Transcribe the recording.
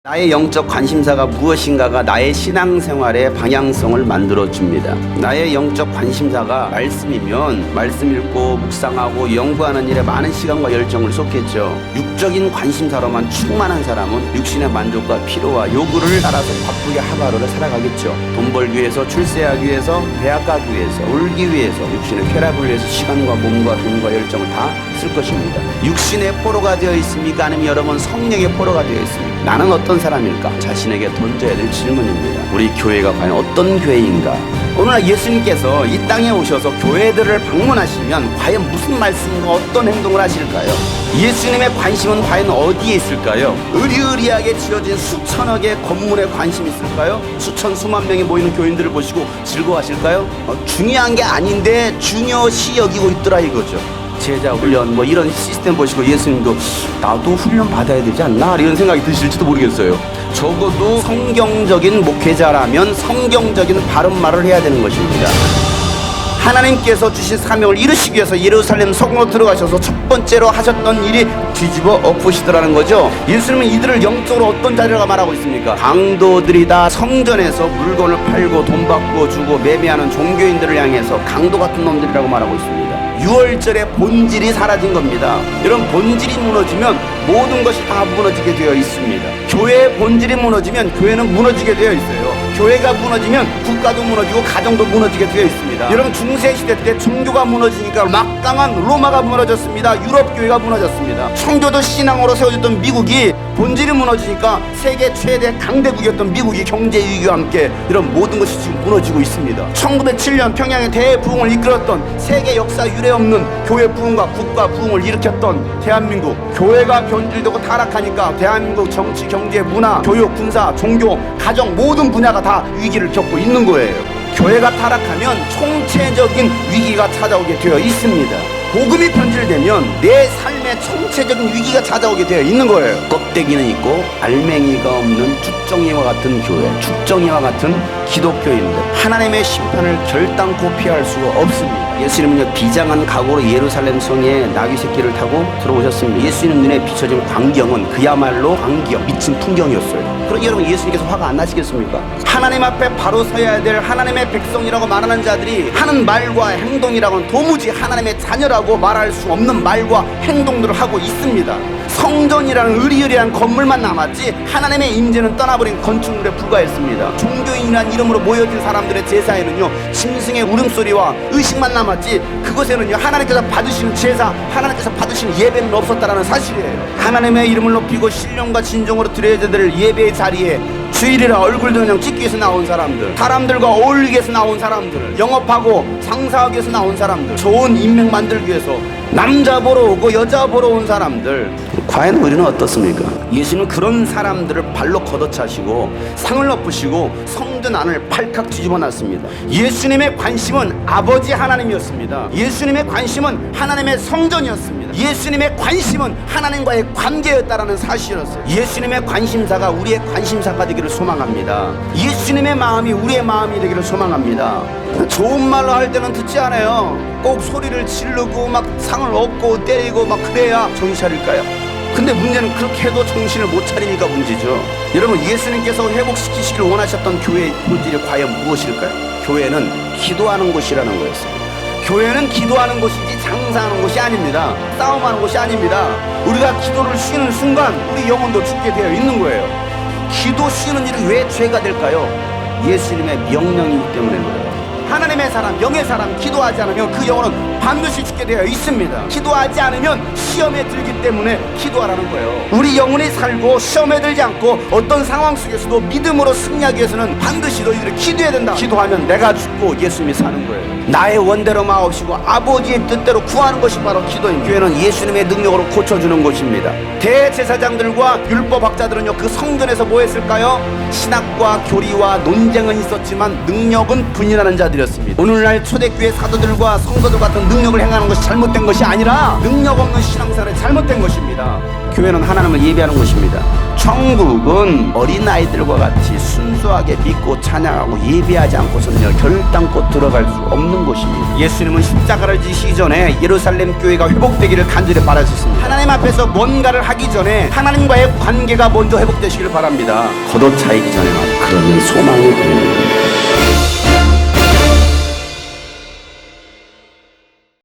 나의 영적 관심사가 무엇인가가 나의 신앙생활의 방향성을 만들어줍니다. 나의 영적 관심사가 말씀이면 말씀 읽고 묵상하고 연구하는 일에 많은 시간과 열정을 쏟겠죠. 육적인 관심사로만 충만한 사람은 육신의 만족과 필요와 요구를 따라서 바쁘게 하루하루를 살아가겠죠. 돈 벌기 위해서, 출세하기 위해서, 대학 가기 위해서, 울기 위해서, 육신의 쾌락을 위해서 시간과 몸과 돈과 열정을 다 쓸 것입니다. 육신의 포로가 되어 있습니까? 아니면 여러분 성령의 포로가 되어 있습니까? 나는 어떤 사람일까? 자신에게 던져야 될 질문입니다. 우리 교회가 과연 어떤 교회인가? 오늘 예수님께서 이 땅에 오셔서 교회들을 방문하시면 과연 무슨 말씀과 어떤 행동을 하실까요? 예수님의 관심은 과연 어디에 있을까요? 으리으리하게 지어진 수천억의 건물에 관심이 있을까요? 수천 수만 명이 모이는 교인들을 보시고 즐거워하실까요? 중요한 게 아닌데 중요시 여기고 있더라 이거죠. 제자 훈련 뭐 이런 시스템 보시고 예수님도 나도 훈련 받아야 되지 않나 이런 생각이 드실지도 모르겠어요. 적어도 성경적인 목회자라면 성경적인 바른 말을 해야 되는 것입니다. 하나님께서 주신 사명을 이루시기 위해서 예루살렘 성으로 들어가셔서 첫 번째로 하셨던 일이 뒤집어 엎으시더라는 거죠. 예수님은 이들을 영적으로 어떤 자리라고 말하고 있습니까? 강도들이다. 성전에서 물건을 팔고 돈 받고 주고 매매하는 종교인들을 향해서 강도 같은 놈들이라고 말하고 있습니다. 6월절의 본질이 사라진 겁니다. 이런 본질이 무너지면 모든 것이 다 무너지게 되어 있습니다. 교회의 본질이 무너지면 교회는 무너지게 되어 있어요. 교회가 무너지면 국가도 무너지고 가정도 무너지게 되어 있습니다. 여러분 중세시대 때 종교가 무너지니까 막강한 로마가 무너졌습니다. 유럽 교회가 무너졌습니다. 청교도 신앙으로 세워졌던 미국이 본질이 무너지니까 세계 최대 강대국이었던 미국이 경제 위기와 함께 이런 모든 것이 지금 무너지고 있습니다. 1907년 평양의 대부흥을 이끌었던 세계 역사 유례 없는 교회 부흥과 국가 부흥을 일으켰던 대한민국, 교회가 변질되고 타락하니까 대한민국 정치, 경제, 문화, 교육, 군사, 종교, 가정 모든 분야가 다 위기를 겪고 있는 거예요. 교회가 타락하면 총체적인 위기가 찾아오게 되어 있습니다. 복음이 변질되면 내 삶에 총체적인 위기가 찾아오게 되어 있는 거예요. 껍데기는 있고 알맹이가 없는 쭉정이와 같은 교회, 쭉정이와 같은 기독교인들, 하나님의 심판을 결단코 피할 수가 없습니다. 예수님은요 비장한 각오로 예루살렘 성에 나귀 새끼를 타고 들어오셨습니다. 예수님 눈에 비춰진 광경은 그야말로 광경, 미친 풍경이었어요. 그럼 여러분 예수님께서 화가 안 나시겠습니까? 하나님 앞에 바로 서야 될 하나님의 백성이라고 말하는 자들이 하는 말과 행동이라고는 도무지 하나님의 자녀라고 말할 수 없는 말과 행동들을 하고 있습니다. 성전이라는 으리으리한 건물만 남았지 하나님의 임재는 떠나버린 건축물에 불과했습니다. 종교인이라는 이름으로 모여진 사람들의 제사에는요 짐승의 울음소리와 의식만 남았지 그것에는요 하나님께서 받으시는 제사, 하나님께서 받으시는 예배는 없었다라는 사실이에요. 하나님의 이름을 높이고 신령과 진정으로 드려야 될 예배의 자리에 주일이라 얼굴도 그냥 찍기 위해서 나온 사람들, 사람들과 어울리기 위해서 나온 사람들, 영업하고 장사하기 위해서 나온 사람들, 좋은 인맥 만들기 위해서 남자 보러 오고 여자 보러 온 사람들, 과연 우리는 어떻습니까? 예수는 그런 사람들을 발로 걷어차시고 상을 엎으시고 성전 안을 팔칵 뒤집어 놨습니다. 예수님의 관심은 아버지 하나님이었습니다. 예수님의 관심은 하나님의 성전이었습니다. 예수님의 관심은 하나님과의 관계였다라는 사실이었어요. 예수님의 관심사가 우리의 관심사가 되기를 소망합니다. 예수님의 마음이 우리의 마음이 되기를 소망합니다. 좋은 말로 할 때는 듣지 않아요. 꼭 소리를 지르고 막 상을 얻고 때리고 막 그래야 정신 차릴까요? 근데 문제는 그렇게 해도 정신을 못 차리니까 문제죠. 여러분 예수님께서 회복시키시길 원하셨던 교회의 본질이 과연 무엇일까요? 교회는 기도하는 곳이라는 거였어요. 교회는 기도하는 곳이지 장사하는 곳이 아닙니다. 싸움하는 곳이 아닙니다. 우리가 기도를 쉬는 순간 우리 영혼도 죽게 되어 있는 거예요. 기도 쉬는 일은 왜 죄가 될까요? 예수님의 명령이기 때문에 그래요. 하나님의 사람, 영의 사람 기도하지 않으면 그 영혼은 반드시 죽게 되어 있습니다. 기도하지 않으면 시험에 들기 때문에 기도하라는 거예요. 우리 영혼이 살고 시험에 들지 않고 어떤 상황 속에서도 믿음으로 승리하기 위해서는 반드시 너희들이 기도해야 된다. 기도하면 내가 죽고 예수님이 사는 거예요. 나의 원대로 마옵시고 아버지의 뜻대로 구하는 것이 바로 기도입니다. 교회는 예수님의 능력으로 고쳐주는 곳입니다. 대제사장들과 율법학자들은요 그 성전에서 뭐 했을까요? 신학과 교리와 논쟁은 있었지만 능력은 분인하는 자들이었습니다. 오늘날 초대교회 사도들과 성도들 같은 능력을 행하는 것이 잘못된 것이 아니라 능력 없는 신앙생활이 잘못된 것입니다. 교회는 하나님을 예배하는 곳입니다. 천국은 어린아이들과 같이 순수하게 믿고 찬양하고 예배하지 않고서는요 결단코 들어갈 수 없는 곳입니다. 예수님은 십자가를 지시기 전에 예루살렘 교회가 회복되기를 간절히 바라셨습니다. 하나님 앞에서 뭔가를 하기 전에 하나님과의 관계가 먼저 회복되시기를 바랍니다. 겉옷 차이기 전에 말이에요. 그러면 소망이 보이는